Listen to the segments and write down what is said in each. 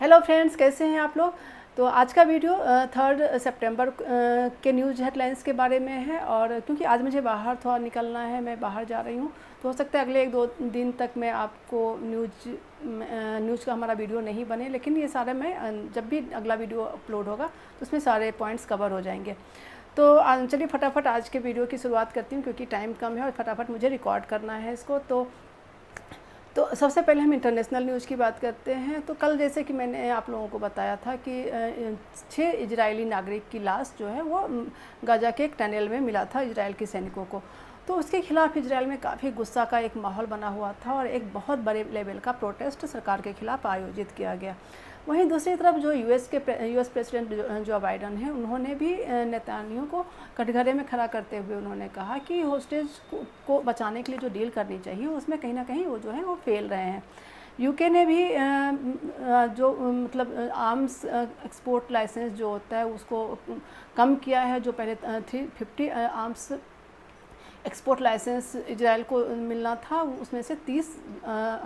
Hello friends, कैसे हैं आप लोग। तो आज का वीडियो 3 सितंबर के न्यूज़ हेडलाइंस के बारे में है। और क्योंकि आज मुझे बाहर थोड़ा निकलना है, मैं बाहर जा रही हूँ, तो हो सकता है अगले 1-2 दिन तक मैं आपको न्यूज़ का हमारा वीडियो नहीं बने, लेकिन ये सारे मैं जब भी अगला वीडियो अपलोड होगा तो उसमें सारे पॉइंट्स कवर हो जाएंगे। तो चलिए फटाफट आज के वीडियो की शुरुआत करती हूँ, क्योंकि टाइम कम है और फटाफट मुझे रिकॉर्ड करना है इसको। तो सबसे पहले हम इंटरनेशनल न्यूज़ की बात करते हैं। तो कल जैसे कि मैंने आप लोगों को बताया था कि 6 इजरायली नागरिक की लाश जो है वो गाज़ा के एक टनल में मिला था इजराइल के सैनिकों को। तो उसके खिलाफ इजराइल में काफ़ी गुस्सा का एक माहौल बना हुआ था और एक बहुत बड़े लेवल का प्रोटेस्ट सरकार के खिलाफ आयोजित किया गया। वहीं दूसरी तरफ जो यूएस प्रेसिडेंट जो बाइडन हैं, उन्होंने भी नेतान्याहू को कटघरे में खड़ा करते हुए उन्होंने कहा कि होस्टेज को बचाने के लिए जो डील करनी चाहिए उसमें कहीं ना कहीं वो जो है वो फेल रहे हैं। यूके ने भी जो मतलब आर्म्स एक्सपोर्ट लाइसेंस जो होता है उसको कम किया है। जो पहले 350 आर्म्स एक्सपोर्ट लाइसेंस इजराइल को मिलना था, उसमें से 30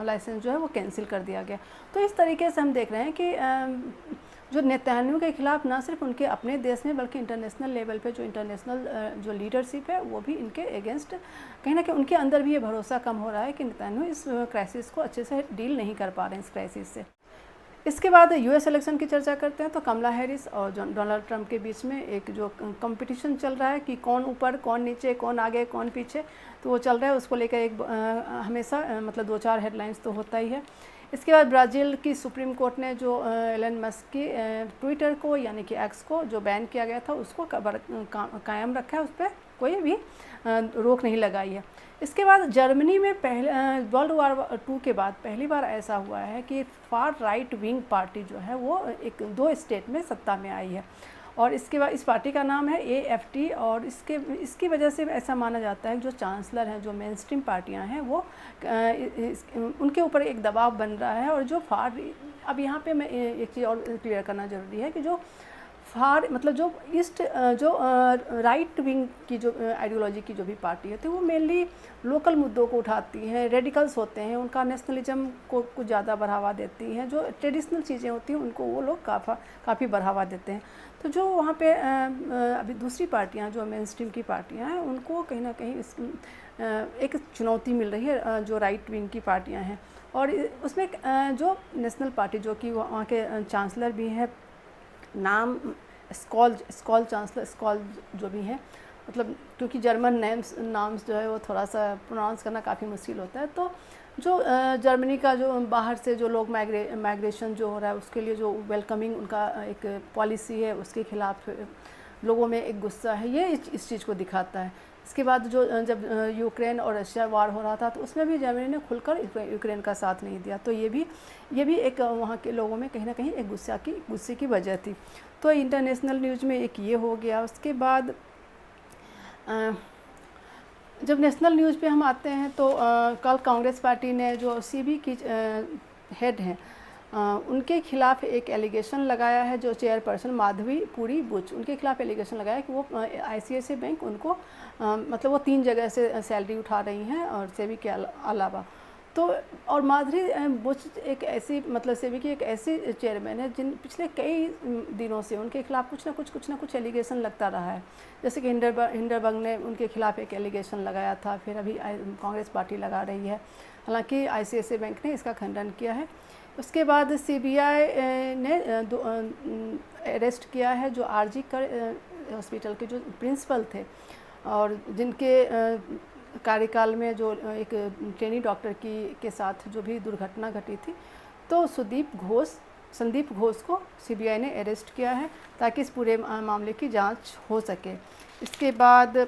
लाइसेंस जो है वो कैंसिल कर दिया गया। तो इस तरीके से हम देख रहे हैं कि जो नेतन्याहू के खिलाफ ना सिर्फ उनके अपने देश में बल्कि इंटरनेशनल लेवल पे जो इंटरनेशनल जो लीडरशिप है वो भी इनके अगेंस्ट कहीं ना कहीं उनके अंदर भी ये भरोसा कम हो रहा है कि नेतन्याहू इस क्राइसिस को अच्छे से डील नहीं कर पा रहे हैं इस क्राइसिस से। इसके बाद यूएस इलेक्शन की चर्चा करते हैं। तो कमला हैरिस और डोनाल्ड ट्रंप के बीच में एक जो कंपटीशन चल रहा है कि कौन ऊपर कौन नीचे, कौन आगे कौन पीछे, तो वो चल रहा है। उसको लेकर एक हमेशा मतलब 2-4 हेडलाइंस तो होता ही है। इसके बाद ब्राज़ील की सुप्रीम कोर्ट ने जो एलन मस्क की ट्विटर को यानी कि एक्स को जो बैन किया गया था उसको कायम रखा है, उस पर कोई भी रोक नहीं लगाई है। इसके बाद जर्मनी में पहले वर्ल्ड वॉर 2 के बाद पहली बार ऐसा हुआ है कि फार राइट विंग पार्टी जो है वो 2 स्टेट में सत्ता में आई है। और इसके बाद इस पार्टी का नाम है AFT। और इसकी वजह से ऐसा माना जाता है कि जो चांसलर हैं, जो मेन स्ट्रीम पार्टियाँ हैं, वो उनके ऊपर एक दबाव बन रहा है। और जो अब यहाँ पे मैं एक चीज़ और क्लियर करना ज़रूरी है कि जो मतलब जो जो राइट विंग की जो आइडियोलॉजी की जो भी पार्टी होती है वो मेनली लोकल मुद्दों को उठाती हैं, रेडिकल्स होते हैं, उनका नेशनलिज्म को कुछ ज़्यादा बढ़ावा देती हैं। जो ट्रेडिशनल चीज़ें होती हैं उनको वो लोग काफ़ी बढ़ावा देते हैं। तो जो वहाँ पे अभी दूसरी पार्टियाँ जो मेन स्ट्रीम की पार्टियाँ हैं उनको कहीं ना कहीं एक चुनौती मिल रही है, जो राइट विंग की पार्टियाँ हैं। और उसमें जो नेशनल पार्टी जो कि वहाँ के चांसलर भी हैं, नाम स्कॉल चांसलर स्कॉल जो भी हैं, मतलब क्योंकि जर्मन नाम्स जो है वो थोड़ा सा प्रोनाउंस करना काफ़ी मुश्किल होता है। तो जो जर्मनी का जो बाहर से जो लोग माइग्रेशन जो हो रहा है उसके लिए जो वेलकमिंग उनका एक पॉलिसी है, उसके खिलाफ लोगों में एक गुस्सा है, ये इस चीज़ को दिखाता है। इसके बाद जो जब यूक्रेन और रशिया वार हो रहा था तो उसमें भी जर्मनी ने खुलकर यूक्रेन का साथ नहीं दिया। तो ये भी एक वहाँ के लोगों में कहीं ना कहीं एक गुस्से की वजह थी। तो इंटरनेशनल न्यूज़ में एक ये हो गया। उसके बाद जब नेशनल न्यूज़ पे हम आते हैं तो कल कांग्रेस पार्टी ने जो CB की हेड हैं उनके खिलाफ एक एलिगेशन लगाया है। जो चेयरपर्सन माधवी पुरी बुच, उनके खिलाफ एलिगेशन लगाया कि वो ICICI बैंक उनको मतलब वो 3 जगह से सैलरी उठा रही हैं और सेबी के अलावा। तो और माधुरी बुच एक ऐसी मतलब सेबी की एक ऐसी चेयरमैन है जिन पिछले कई दिनों से उनके खिलाफ कुछ ना कुछ एलिगेशन लगता रहा है। जैसे कि हिंडरबर्ग ने उनके खिलाफ एक एलिगेशन लगाया था, फिर अभी कांग्रेस पार्टी लगा रही है। हालांकि ICICI बैंक ने इसका खंडन किया है। उसके बाद CBI ने अरेस्ट किया है जो RG कर हॉस्पिटल के जो प्रिंसिपल थे और जिनके कार्यकाल में जो एक ट्रेनी डॉक्टर के साथ जो भी दुर्घटना घटी थी। तो संदीप घोष को CBI ने अरेस्ट किया है ताकि इस पूरे मामले की जांच हो सके। इसके बाद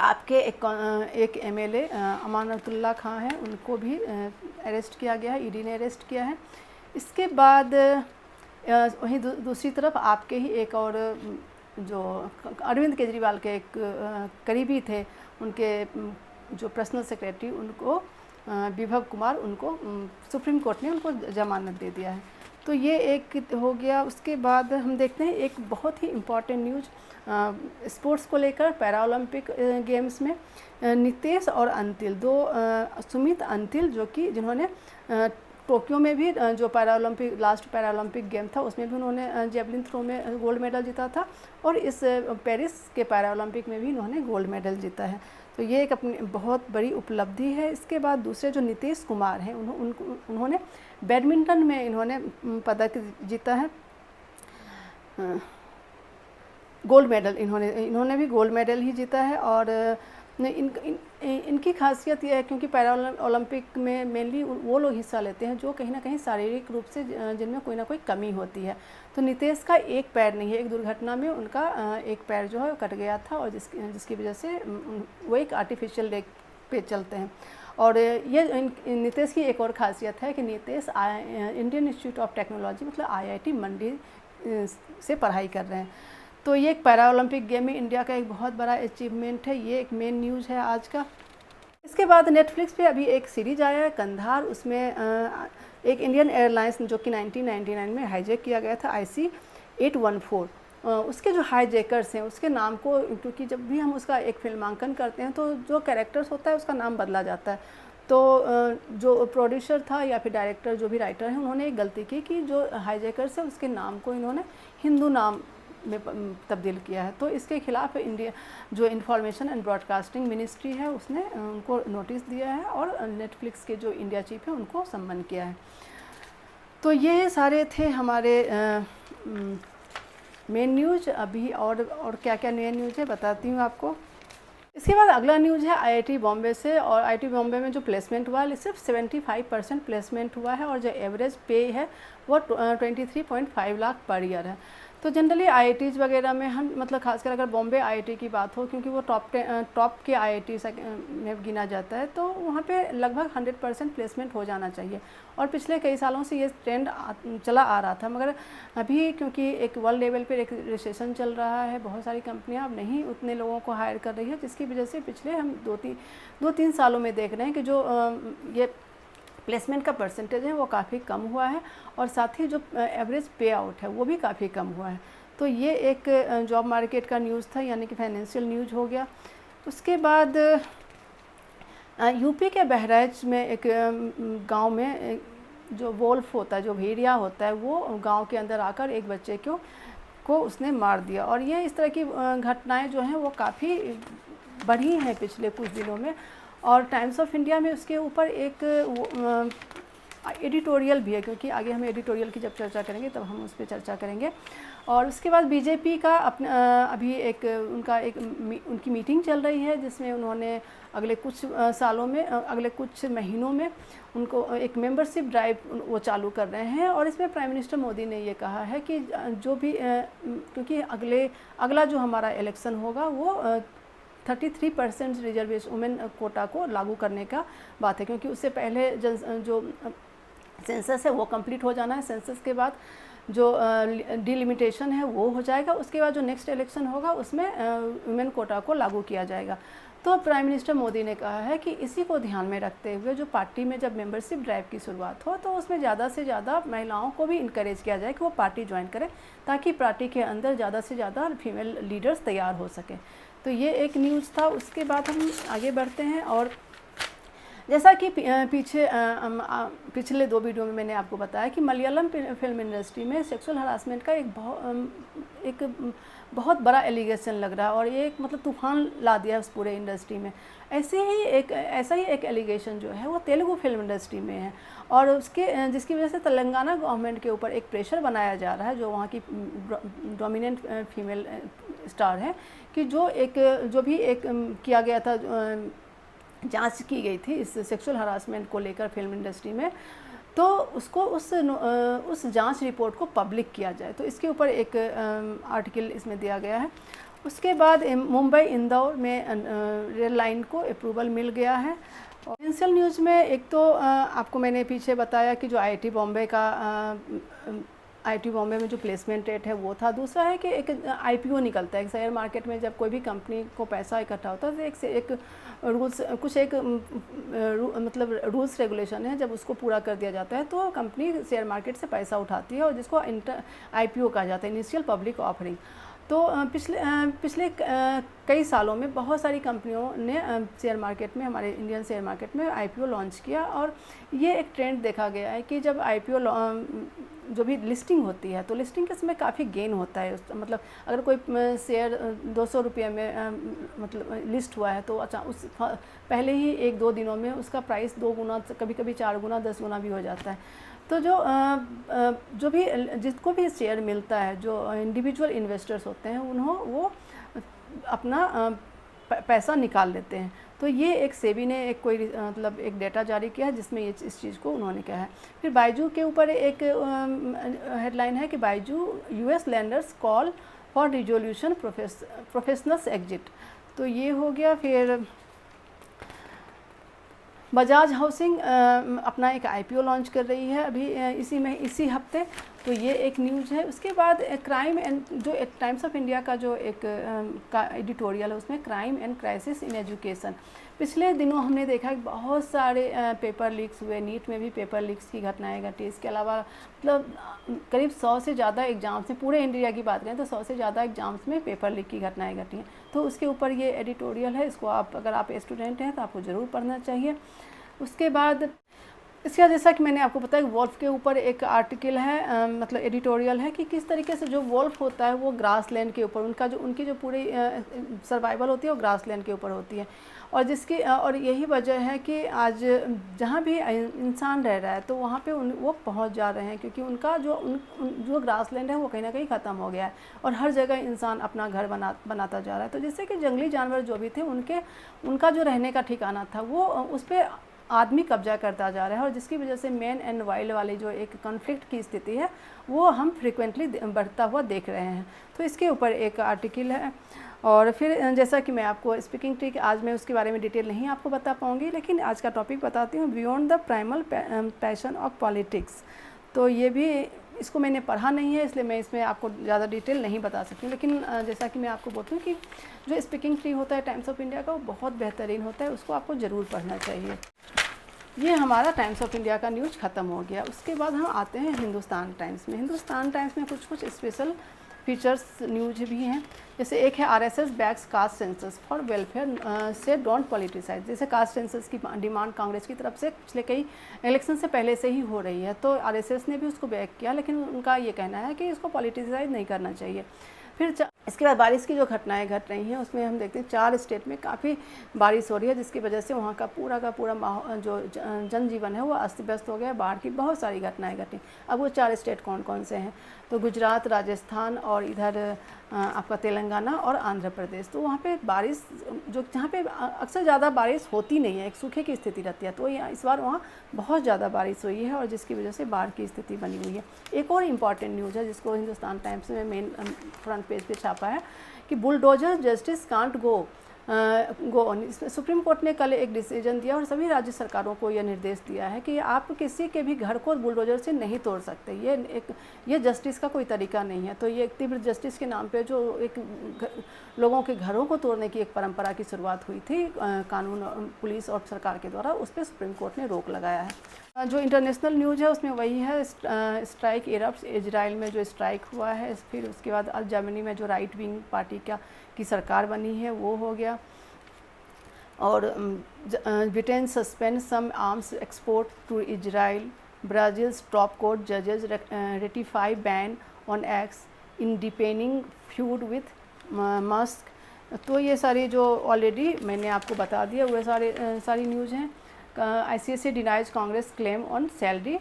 आपके एक MLA अमानतुल्लाह खां हैं, उनको भी अरेस्ट किया गया है, ED ने अरेस्ट किया है। इसके बाद वहीं दूसरी तरफ आपके ही एक और जो अरविंद केजरीवाल के एक करीबी थे, उनके जो पर्सनल सेक्रेटरी, उनको विभव कुमार, उनको सुप्रीम कोर्ट ने उनको जमानत दे दिया है। तो ये एक हो गया। उसके बाद हम देखते हैं एक बहुत ही इम्पॉर्टेंट न्यूज़ स्पोर्ट्स को लेकर। पैरा ओलंपिक गेम्स में नितेश और अंतिल, सुमित अंतिल जो कि जिन्होंने टोक्यो में भी जो पैरालंपिक लास्ट पैरालंपिक गेम था उसमें भी उन्होंने जेवलिन थ्रो में गोल्ड मेडल जीता था, और इस पेरिस के पैरालंपिक में भी इन्होंने गोल्ड मेडल जीता है। तो ये एक अपनी बहुत बड़ी उपलब्धि है। इसके बाद दूसरे जो नीतीश कुमार हैं उन्होंने बैडमिंटन में इन्होंने पदक जीता है, गोल्ड मेडल, इन्होंने भी गोल्ड मेडल ही जीता है। और इनकी खासियत यह है क्योंकि पैरा ओलंपिक में मेनली वो लोग हिस्सा लेते हैं जो कहीं ना कहीं शारीरिक रूप से जिनमें कोई ना कोई कमी होती है। तो नितेश का एक पैर नहीं है, एक दुर्घटना में उनका एक पैर जो है कट गया था, और जिसकी वजह से वो एक आर्टिफिशियल लेग पे चलते हैं। और ये नितेश की एक और खासियत है कि Nitesh Indian institute of technology मतलब IIT मंडी से पढ़ाई कर रहे हैं। तो ये एक पैरा ओलंपिक गेम में इंडिया का एक बहुत बड़ा अचीवमेंट है। ये एक मेन न्यूज़ है आज का। इसके बाद नेटफ्लिक्स पे अभी एक सीरीज आया है कंधार, उसमें एक इंडियन एयरलाइंस जो कि 1999 में हाईजैक किया गया था IC-814, उसके जो हाईजैकर्स हैं उसके नाम को, क्योंकि जब भी हम उसका एक फिल्मांकन करते हैं तो जो कैरेक्टर्स होता है उसका नाम बदला जाता है। तो जो प्रोड्यूसर था या फिर डायरेक्टर जो भी राइटर हैं उन्होंने एक गलती की कि जो हाईजैकर्स है उसके नाम को इन्होंने हिंदू नाम में तब्दील किया है। तो इसके खिलाफ इंडिया जो इंफॉर्मेशन एंड ब्रॉडकास्टिंग मिनिस्ट्री है उसने उनको नोटिस दिया है और नेटफ्लिक्स के जो इंडिया चीफ है उनको सम्मन किया है। तो ये सारे थे हमारे मेन न्यूज। अभी और क्या क्या नए न्यूज है बताती हूँ आपको। इसके बाद अगला न्यूज़ है IIT बॉम्बे से, और IIT बॉम्बे में जो प्लेसमेंट हुआ है सिर्फ 75% प्लेसमेंट हुआ है, और जो एवरेज पे है वो 23.5 लाख पर ईयर है। तो जनरली IITs वगैरह में हम मतलब खासकर अगर बॉम्बे IIT की बात हो, क्योंकि वो टॉप के IIT में गिना जाता है, तो वहाँ पे लगभग 100% प्लेसमेंट हो जाना चाहिए। और पिछले कई सालों से ये ट्रेंड चला आ रहा था, मगर अभी क्योंकि एक वर्ल्ड लेवल पे एक रिसेशन चल रहा है, बहुत सारी कंपनियां अब नहीं उतने लोगों को हायर कर रही है, जिसकी वजह से पिछले हम दो तीन सालों में देख रहे हैं कि जो ये प्लेसमेंट का परसेंटेज है वो काफ़ी कम हुआ है, और साथ ही जो एवरेज पे आउट है वो भी काफ़ी कम हुआ है। तो ये एक जॉब मार्केट का न्यूज़ था, यानी कि फाइनेंशियल न्यूज़ हो गया। उसके बाद यूपी के बहराइच में एक गांव में जो वोल्फ होता है, जो भेड़िया होता है, वो गांव के अंदर आकर एक बच्चे को उसने मार दिया। और ये इस तरह की घटनाएं जो हैं वो काफ़ी बढ़ी हैं पिछले कुछ दिनों में। और टाइम्स ऑफ इंडिया में उसके ऊपर एक एडिटोरियल भी है, क्योंकि आगे हम एडिटोरियल की जब चर्चा करेंगे तब हम उस पर चर्चा करेंगे। और उसके बाद बीजेपी का अभी उनकी मीटिंग चल रही है, जिसमें उन्होंने अगले कुछ सालों में, अगले कुछ महीनों में उनको एक मेंबरशिप ड्राइव वो चालू कर रहे हैं। और इसमें प्राइम मिनिस्टर मोदी ने ये कहा है कि जो भी क्योंकि अगला जो हमारा इलेक्शन होगा वो 33% रिजर्वेशन वुमेन कोटा को लागू करने का बात है, क्योंकि उससे पहले जो सेंसस है वो कंप्लीट हो जाना है। सेंसस के बाद जो डिलिमिटेशन है वो हो जाएगा, उसके बाद जो नेक्स्ट इलेक्शन होगा उसमें वुमेन कोटा को लागू किया जाएगा। तो प्राइम मिनिस्टर मोदी ने कहा है कि इसी को ध्यान में रखते हुए जो पार्टी में जब मेंबरशिप ड्राइव की शुरुआत हो तो उसमें ज़्यादा से ज़्यादा महिलाओं को भी इनकरेज किया जाए कि वो पार्टी ज्वाइन करें, ताकि पार्टी के अंदर ज़्यादा से ज़्यादा फीमेल लीडर्स तैयार हो सकें। तो ये एक न्यूज़ था। उसके बाद हम आगे बढ़ते हैं, और जैसा कि पिछले 2 वीडियो में मैंने आपको बताया कि मलयालम फिल्म इंडस्ट्री में सेक्सुअल हरासमेंट का एक बहुत बड़ा एलिगेशन लग रहा है, और ये एक मतलब तूफान ला दिया उस पूरे इंडस्ट्री में। ऐसा ही एक एलिगेशन जो है वो तेलुगु फिल्म इंडस्ट्री में है, और जिसकी वजह से तेलंगाना गवर्नमेंट के ऊपर एक प्रेशर बनाया जा रहा है, जो वहाँ की डोमिनेंट फीमेल स्टार है, कि जो भी किया गया था, जांच की गई थी इस सेक्सुअल हरासमेंट को लेकर फिल्म इंडस्ट्री में, तो उसको उस जांच रिपोर्ट को पब्लिक किया जाए। तो इसके ऊपर एक आर्टिकल इसमें दिया गया है। उसके बाद मुंबई इंदौर में रेल लाइन को अप्रूवल मिल गया है। फाइनेंशियल न्यूज़ में एक तो आपको मैंने पीछे बताया कि जो IIT बॉम्बे में जो प्लेसमेंट रेट है वो था। दूसरा है कि एक IPO निकलता है शेयर मार्केट में, जब कोई भी कंपनी को पैसा इकट्ठा होता है तो एक रूल्स रेगुलेशन है, जब उसको पूरा कर दिया जाता है तो कंपनी शेयर मार्केट से पैसा उठाती है, और जिसको IPO कहा जाता है, इनिशियल पब्लिक ऑफरिंग। तो पिछले कई सालों में बहुत सारी कंपनियों ने शेयर मार्केट में, हमारे इंडियन शेयर मार्केट में आईपीओ लॉन्च किया, और ये एक ट्रेंड देखा गया है कि जब आईपीओ जो भी लिस्टिंग होती है तो लिस्टिंग के समय काफ़ी गेन होता है। मतलब अगर कोई शेयर 200 रुपये में मतलब लिस्ट हुआ है तो अच्छा उस पहले ही 1-2 दिनों में उसका प्राइस 2 गुना, कभी कभी 4 गुना, 10 गुना भी हो जाता है। तो जो भी जिसको भी शेयर मिलता है, जो इंडिविजुअल इन्वेस्टर्स होते हैं वो अपना पैसा निकाल लेते हैं। तो ये एक सेबी ने एक कोई मतलब एक डेटा जारी किया है जिसमें ये इस चीज़ को उन्होंने कहा है। फिर बायजू के ऊपर एक हेडलाइन है कि Byju US landers call for resolution professionals exit. तो ये हो गया। फिर बजाज हाउसिंग अपना एक आईपीओ लॉन्च कर रही है अभी इसी हफ्ते। तो ये एक न्यूज़ है। उसके बाद क्राइम एंड जो एक टाइम्स ऑफ इंडिया का जो एक का एडिटोरियल है उसमें crime and crisis in education. पिछले दिनों हमने देखा कि बहुत सारे पेपर लीक्स हुए, नीट में भी पेपर लीक्स की घटनाएं घटी। इसके अलावा मतलब करीब 100 से ज़्यादा एग्ज़ाम्स में, पूरे इंडिया की बात करें तो 100 से ज़्यादा एग्ज़ाम्स में पेपर लीक की घटनाएं घटी हैं। तो उसके ऊपर ये एडिटोरियल है, इसको अगर आप स्टूडेंट हैं तो आपको ज़रूर पढ़ना चाहिए। उसके बाद इसका जैसा कि मैंने आपको बताया वोल्फ के ऊपर एक आर्टिकल है, मतलब एडिटोरियल है कि किस तरीके से जो वोल्फ होता है वो ग्रास लैंड के ऊपर उनकी जो पूरी सर्वाइवल होती है वो ग्रास लैंड के ऊपर होती है। और यही वजह है कि आज जहाँ भी इंसान रह रहा है तो वहाँ पे वो पहुँच जा रहे हैं, क्योंकि उनका जो ग्रास लैंड है वो कहीं ना कहीं ख़त्म हो गया है और हर जगह इंसान अपना घर बनाता जा रहा है। तो जैसे कि जंगली जानवर जो भी थे उनका जो रहने का ठिकाना था वो उस पर आदमी कब्जा करता जा रहा है, और जिसकी वजह से मैन एंड वाइल्ड वाली जो एक कॉन्फ्लिक्ट की स्थिति है वो हम फ्रिक्वेंटली बढ़ता हुआ देख रहे हैं। तो इसके ऊपर एक आर्टिकल है। और फिर जैसा कि मैं आपको स्पीकिंग ट्रिक, आज मैं उसके बारे में डिटेल नहीं आपको बता पाऊँगी, लेकिन आज का टॉपिक बताती हूँ, beyond the primal passion of politics. तो ये भी, इसको मैंने पढ़ा नहीं है इसलिए मैं इसमें आपको ज़्यादा डिटेल नहीं बता सकती, लेकिन जैसा कि मैं आपको बोलती हूँ कि जो स्पीकिंग ट्री होता है टाइम्स ऑफ इंडिया का वो बहुत बेहतरीन होता है, उसको आपको ज़रूर पढ़ना चाहिए। ये हमारा टाइम्स ऑफ इंडिया का न्यूज़ ख़त्म हो गया। उसके बाद हम आते हैं हिंदुस्तान टाइम्स में। हिंदुस्तान टाइम्स में कुछ स्पेशल फीचर्स न्यूज भी हैं। जैसे एक है RSS backs caste census for welfare से डोंट पॉलिटिसाइज। जैसे कास्ट सेंसस की डिमांड कांग्रेस की तरफ से पिछले कई इलेक्शन से पहले से ही हो रही है, तो आरएसएस ने भी उसको बैक किया, लेकिन उनका ये कहना है कि इसको पॉलिटिसाइज नहीं करना चाहिए। फिर इसके बाद बारिश की जो घटनाएं घट रही हैं उसमें हम देखते हैं 4 स्टेट में काफ़ी बारिश हो रही है, जिसकी वजह से वहाँ का पूरा जो जनजीवन है वो अस्त व्यस्त हो गया। बाढ़ की बहुत सारी घटनाएं घटी। अब वो 4 स्टेट कौन कौन से हैं, तो गुजरात, राजस्थान और इधर आपका तेलंगाना और आंध्र प्रदेश। तो वहाँ पे बारिश जहाँ पे अक्सर ज़्यादा बारिश होती नहीं है, एक सूखे की स्थिति रहती है, तो इस बार वहाँ बहुत ज़्यादा बारिश हुई है और जिसकी वजह से बाढ़ की स्थिति बनी हुई है। एक और इम्पॉर्टेंट न्यूज़ है जिसको हिंदुस्तान टाइम्स में मेन फ्रंट पेज पे छापा है कि bulldozer justice can't go on. Supreme court ने कल एक डिसीजन दिया और सभी राज्य सरकारों को यह निर्देश दिया है कि आप किसी के भी घर को बुलडोजर से नहीं तोड़ सकते। ये जस्टिस का कोई तरीका नहीं है। तो ये तीव्र जस्टिस के नाम पे जो एक लोगों के घरों को तोड़ने की एक परंपरा की शुरुआत हुई थी कानून, पुलिस और सरकार के द्वारा, उस पर सुप्रीम कोर्ट ने रोक लगाया है। जो इंटरनेशनल न्यूज़ है उसमें वही है, स्ट्राइक इरप्ट्स, इजराइल में जो स्ट्राइक हुआ है। फिर उसके बाद जर्मनी में जो राइट विंग पार्टी की सरकार बनी है वो हो गया। और Britain suspend some arms export to Israel. Brazil's top court जजेस ratify ban on X in deepening feud with Musk. तो ये सारी जो ऑलरेडी मैंने आपको बता दिया वो सारी न्यूज़ हैं। ICSE denies Congress claim on salary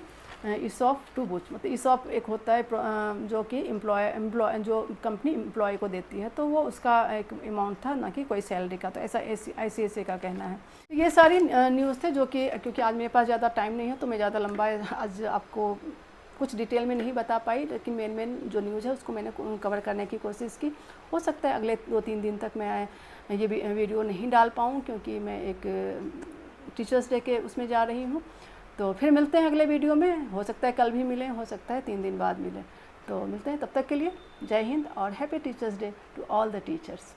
ESOP to Buch. मतलब ESOP एक होता है जो कि एम्प्लॉय जो कंपनी एम्प्लॉय को देती है, तो वो उसका एक अमाउंट था, ना कि कोई सैलरी का। तो ऐसा ICSE का कहना है। ये सारी न्यूज़ थे जो कि, क्योंकि आज मेरे पास ज़्यादा टाइम नहीं है तो मैं ज़्यादा लंबा आज आपको कुछ डिटेल में नहीं बता पाई, लेकिन मेन जो न्यूज़ है उसको मैंने कवर करने की कोशिश की। हो सकता है अगले 2-3 दिन तक मैं ये वीडियो नहीं डाल पाऊँ, क्योंकि मैं एक टीचर्स डे के उसमें जा रही हूँ। तो फिर मिलते हैं अगले वीडियो में। हो सकता है कल भी मिलें, हो सकता है 3 दिन बाद मिलें। तो मिलते हैं, तब तक के लिए जय हिंद और happy teachers day to all the teachers.